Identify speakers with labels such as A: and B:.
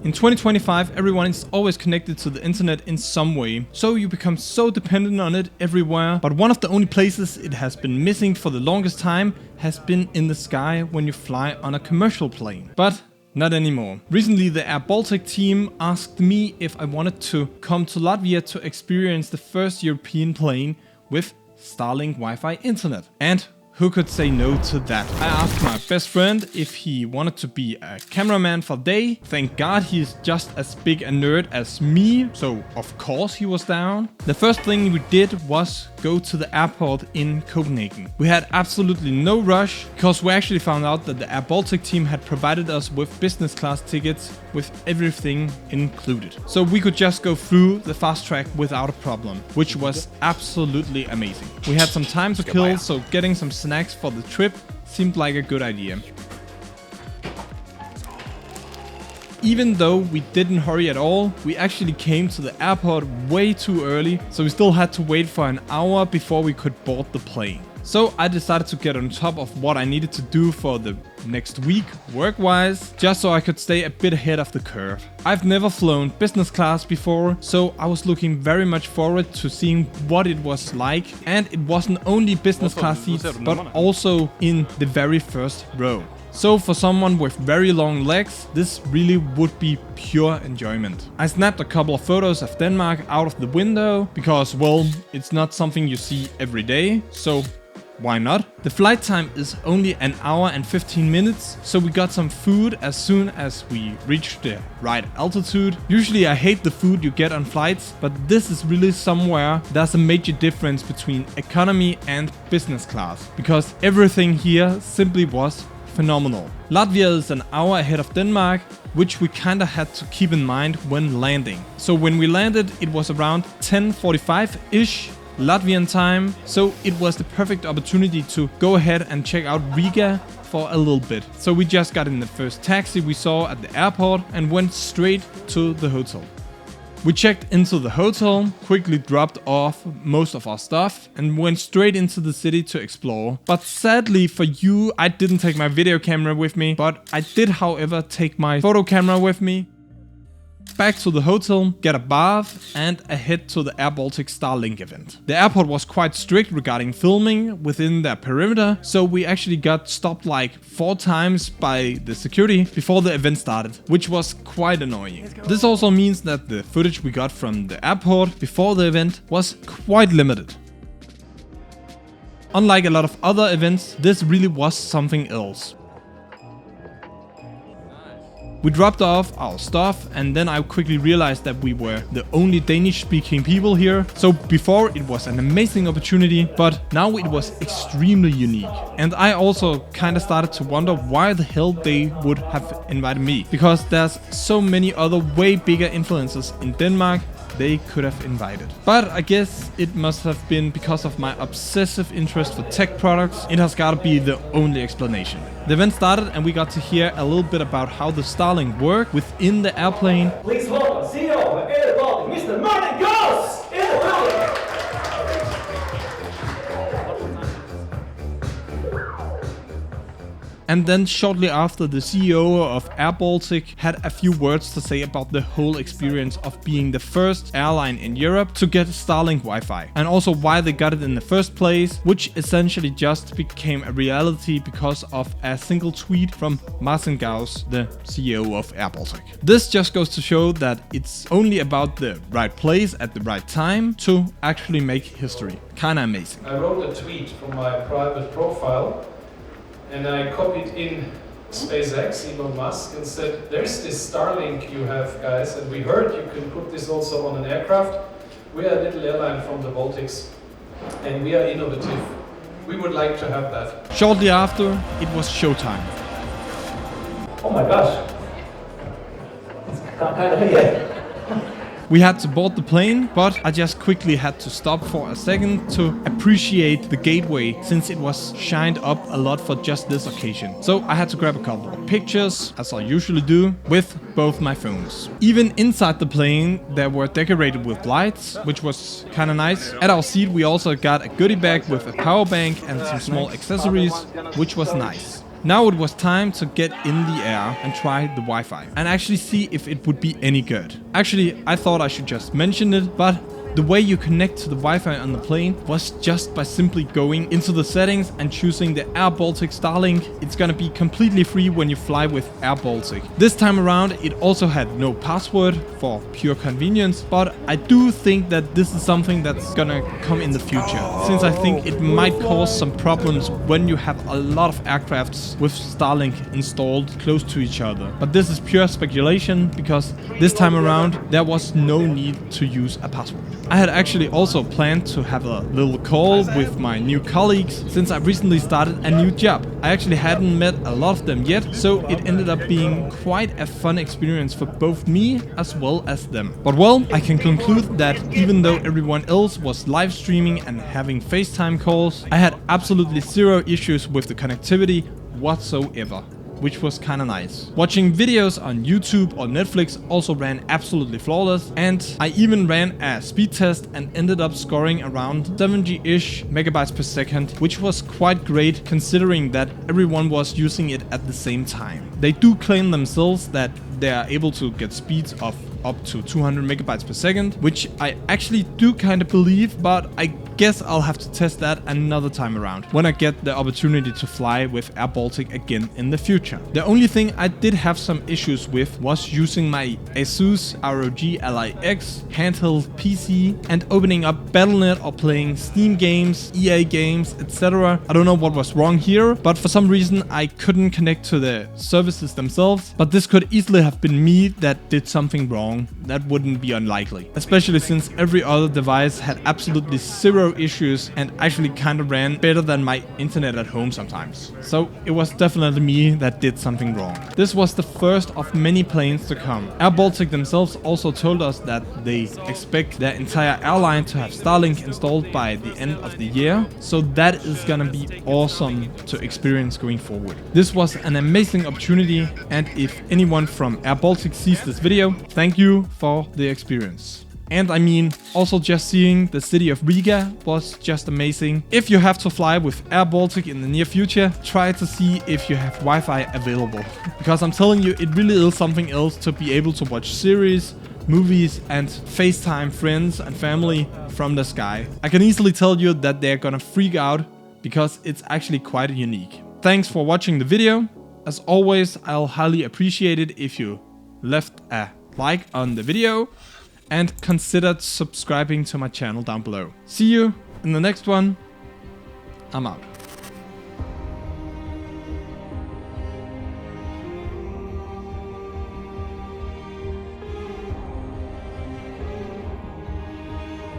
A: In 2025, everyone is always connected to the internet in some way, so you become so dependent on it everywhere. But one of the only places it has been missing for the longest time has been in the sky when you fly on a commercial plane. But not anymore. Recently, the AirBaltic team asked me if I wanted to come to Latvia to experience the first European plane with Starlink Wi-Fi internet. And who could say no to that? I asked my best friend if he wanted to be a cameraman for a day. Thank God he's just as big a nerd as me, so of course he was down. The first thing we did was go to the airport in Copenhagen. We had absolutely no rush because we actually found out that the AirBaltic team had provided us with business class tickets with everything included. So we could just go through the fast track without a problem, which was absolutely amazing. We had some time to kill, so getting some snacks for the trip seemed like a good idea. Even though we didn't hurry at all, we actually came to the airport way too early, so we still had to wait for an hour before we could board the plane. So I decided to get on top of what I needed to do for the next week, work-wise, just so I could stay a bit ahead of the curve. I've never flown business class before, so I was looking very much forward to seeing what it was like. And it wasn't only business class seats, but also in the very first row. So for someone with very long legs, this really would be pure enjoyment. I snapped a couple of photos of Denmark out of the window because, well, it's not something you see every day, so why not? The flight time is only an hour and 15 minutes, so we got some food as soon as we reached the right altitude. Usually I hate the food you get on flights, but this is really somewhere there's a major difference between economy and business class, because everything here simply was phenomenal. Latvia is an hour ahead of Denmark, which we kinda had to keep in mind when landing. So when we landed, it was around 10:45-ish Latvian time, so it was the perfect opportunity to go ahead and check out Riga for a little bit. So we just got in the first taxi we saw at the airport and went straight to the hotel. We checked into the hotel, quickly dropped off most of our stuff and went straight into the city to explore. But sadly for you, I didn't take my video camera with me, but I did however take my photo camera with me. Back to the hotel, get a bath and ahead to the AirBaltics Starlink event. The airport was quite strict regarding filming within their perimeter, so we actually got stopped like 4 times by the security before the event started, which was quite annoying. This also means that the footage we got from the airport before the event was quite limited. Unlike a lot of other events, this really was something else. We dropped off our stuff and then I quickly realized that we were the only Danish-speaking people here. So before it was an amazing opportunity, but now it was extremely unique. And I also kind of started to wonder why the hell they would have invited me. Because there's so many other way bigger influencers in Denmark they could have invited. But I guess it must have been because of my obsessive interest for tech products. It has gotta be the only explanation. The event started and we got to hear a little bit about how the Starlink worked within the airplane.
B: Please welcome CEO of AirBaltics, Mr. Martin Goss in the building.
A: And then shortly after, the CEO of AirBaltic had a few words to say about the whole experience of being the first airline in Europe to get Starlink Wi-Fi. And also why they got it in the first place, which essentially just became a reality because of a single tweet from Martin Gauss, the CEO of AirBaltic. This just goes to show that it's only about the right place at the right time to actually make history. Kinda amazing.
C: I wrote a tweet from my private profile and I copied in SpaceX, Elon Musk, and said, there's this Starlink you have, guys, and we heard you can put this also on an aircraft. We are a little airline from the Baltics, and we are innovative. We would like to have that.
A: Shortly after, it was showtime.
B: Oh my gosh. It's kind of, yeah.
A: We had to board the plane, but I just quickly had to stop for a second to appreciate the gateway since it was shined up a lot for just this occasion. So I had to grab a couple of pictures, as I usually do, with both my phones. Even inside the plane, they were decorated with lights, which was kind of nice. At our seat, we also got a goodie bag with a power bank and some small accessories, which was nice. Now it was time to get in the air and try the Wi-Fi and actually see if it would be any good. Actually, I thought I should just mention it, but the way you connect to the Wi-Fi on the plane was just by simply going into the settings and choosing the AirBaltics Starlink. It's gonna be completely free when you fly with AirBaltic. This time around it also had no password for pure convenience, but I do think that this is something that's gonna come in the future, since I think it might cause some problems when you have a lot of aircrafts with Starlink installed close to each other. But this is pure speculation, because this time around there was no need to use a password. I had actually also planned to have a little call with my new colleagues, since I recently started a new job. I actually hadn't met a lot of them yet, so it ended up being quite a fun experience for both me as well as them. But well, I can conclude that even though everyone else was live streaming and having FaceTime calls, I had absolutely zero issues with the connectivity whatsoever, which was kinda nice. Watching videos on YouTube or Netflix also ran absolutely flawless, and I even ran a speed test and ended up scoring around 70-ish megabytes per second, which was quite great considering that everyone was using it at the same time. They do claim themselves that they are able to get speeds of up to 200 megabytes per second, which I actually do kind of believe, but I guess I'll have to test that another time around when I get the opportunity to fly with AirBaltic again in the future. The only thing I did have some issues with was using my Asus ROG Ally X handheld PC and opening up Battle.net or playing Steam games, EA games, etc. I don't know what was wrong here, but for some reason I couldn't connect to the services themselves, but this could easily have been me that did something wrong. That wouldn't be unlikely, especially since every other device had absolutely zero issues and actually kind of ran better than my internet at home sometimes. So it was definitely me that did something wrong. This was the first of many planes to come. AirBaltic themselves also told us that they expect their entire airline to have Starlink installed by the end of the year, so that is gonna be awesome to experience going forward. This was an amazing opportunity, and if anyone from AirBaltic sees this video, thank you for the experience. And I mean, also just seeing the city of Riga was just amazing. If you have to fly with AirBaltic in the near future, try to see if you have Wi-Fi available. Because I'm telling you, it really is something else to be able to watch series, movies and FaceTime friends and family from the sky. I can easily tell you that they're gonna freak out because it's actually quite unique. Thanks for watching the video. As always, I'll highly appreciate it if you left a like on the video and considered subscribing to my channel down below. See you in the next one. I'm out.